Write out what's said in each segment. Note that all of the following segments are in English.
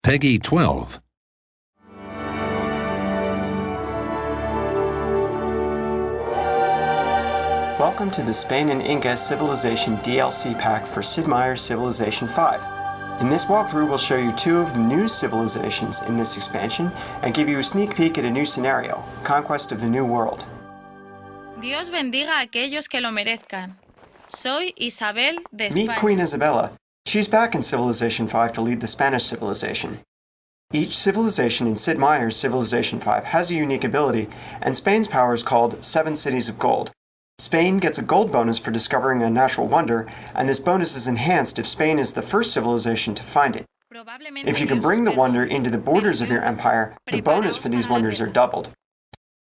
Peggy 12. Welcome to the Spain and Inca Civilization DLC pack for Sid Meier's Civilization 5. In this walkthrough, we'll show you two of the new civilizations in this expansion and give you a sneak peek at a new scenario, Conquest of the New World. Dios bendiga a aquellos que lo merezcan. Soy Isabel de Meet España. Queen Isabella. She's back in Civilization 5 to lead the Spanish civilization. Each civilization in Sid Meier's Civilization 5 has a unique ability, and Spain's power is called 7 Cities of Gold. Spain gets a gold bonus for discovering a natural wonder, and this bonus is enhanced if Spain is the first civilization to find it. If you can bring the wonder into the borders of your empire, the bonus for these wonders are doubled.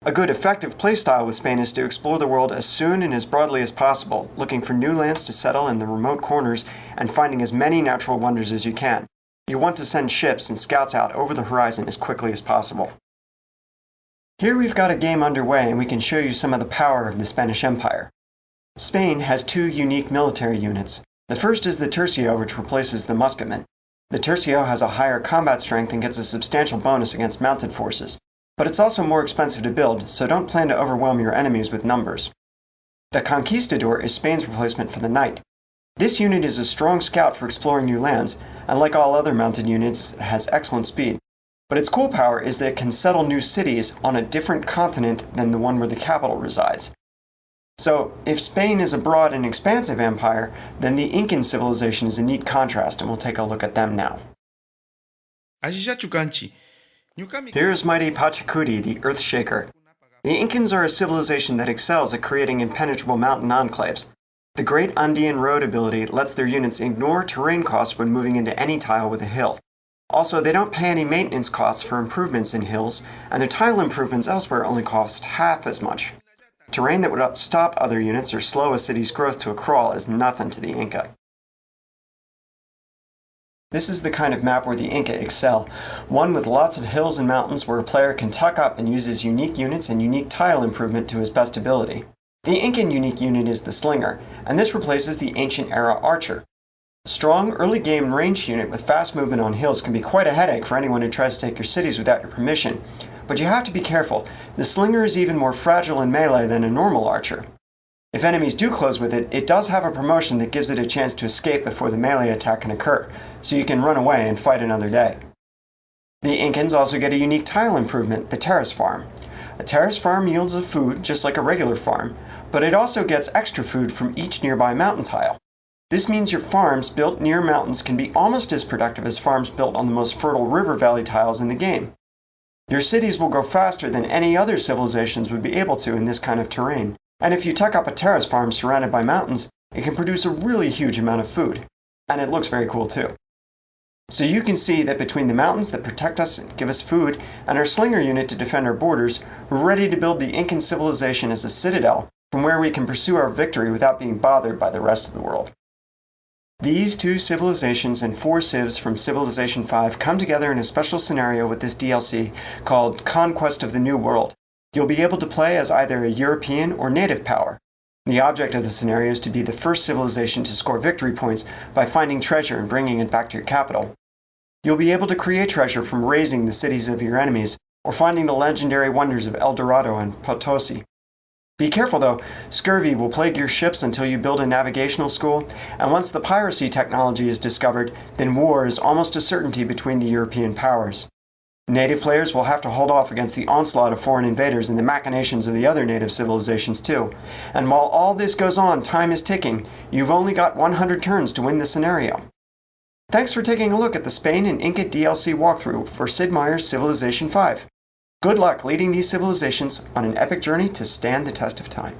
A good effective playstyle with Spain is to explore the world as soon and as broadly as possible, looking for new lands to settle in the remote corners and finding as many natural wonders as you can. You want to send ships and scouts out over the horizon as quickly as possible. Here we've got a game underway and we can show you some of the power of the Spanish Empire. Spain has two unique military units. The first is the Tercio, which replaces the musketman. The Tercio has a higher combat strength and gets a substantial bonus against mounted forces. But it's also more expensive to build, so don't plan to overwhelm your enemies with numbers. The Conquistador is Spain's replacement for the Knight. This unit is a strong scout for exploring new lands, and like all other mounted units, it has excellent speed. But its cool power is that it can settle new cities on a different continent than the one where the capital resides. So, if Spain is a broad and expansive empire, then the Incan civilization is a neat contrast, and we'll take a look at them now. Here's mighty Pachacuti, the Earthshaker. The Incans are a civilization that excels at creating impenetrable mountain enclaves. The Great Andean Road ability lets their units ignore terrain costs when moving into any tile with a hill. Also, they don't pay any maintenance costs for improvements in hills, and their tile improvements elsewhere only cost half as much. Terrain that would stop other units or slow a city's growth to a crawl is nothing to the Inca. This is the kind of map where the Inca excel, one with lots of hills and mountains where a player can tuck up and use his unique units and unique tile improvement to his best ability. The Incan unique unit is the Slinger, and this replaces the ancient era Archer. A strong early game ranged unit with fast movement on hills can be quite a headache for anyone who tries to take your cities without your permission, but you have to be careful. The Slinger is even more fragile in melee than a normal Archer. If enemies do close with it, it does have a promotion that gives it a chance to escape before the melee attack can occur, so you can run away and fight another day. The Incans also get a unique tile improvement, the Terrace Farm. A terrace farm yields a food just like a regular farm, but it also gets extra food from each nearby mountain tile. This means your farms built near mountains can be almost as productive as farms built on the most fertile river valley tiles in the game. Your cities will grow faster than any other civilizations would be able to in this kind of terrain. And if you tuck up a terrace farm surrounded by mountains, it can produce a really huge amount of food. And it looks very cool too. So you can see that between the mountains that protect us and give us food, and our Slinger unit to defend our borders, we're ready to build the Incan civilization as a citadel, from where we can pursue our victory without being bothered by the rest of the world. These two civilizations and 4 civs from Civilization 5 come together in a special scenario with this DLC called Conquest of the New World. You'll be able to play as either a European or native power. The object of the scenario is to be the first civilization to score victory points by finding treasure and bringing it back to your capital. You'll be able to create treasure from razing the cities of your enemies, or finding the legendary wonders of El Dorado and Potosi. Be careful though, scurvy will plague your ships until you build a navigational school, and once the piracy technology is discovered, then war is almost a certainty between the European powers. Native players will have to hold off against the onslaught of foreign invaders and the machinations of the other native civilizations too. And while all this goes on, time is ticking. You've only got 100 turns to win the scenario. Thanks for taking a look at the Spain and Inca DLC walkthrough for Sid Meier's Civilization 5. Good luck leading these civilizations on an epic journey to stand the test of time.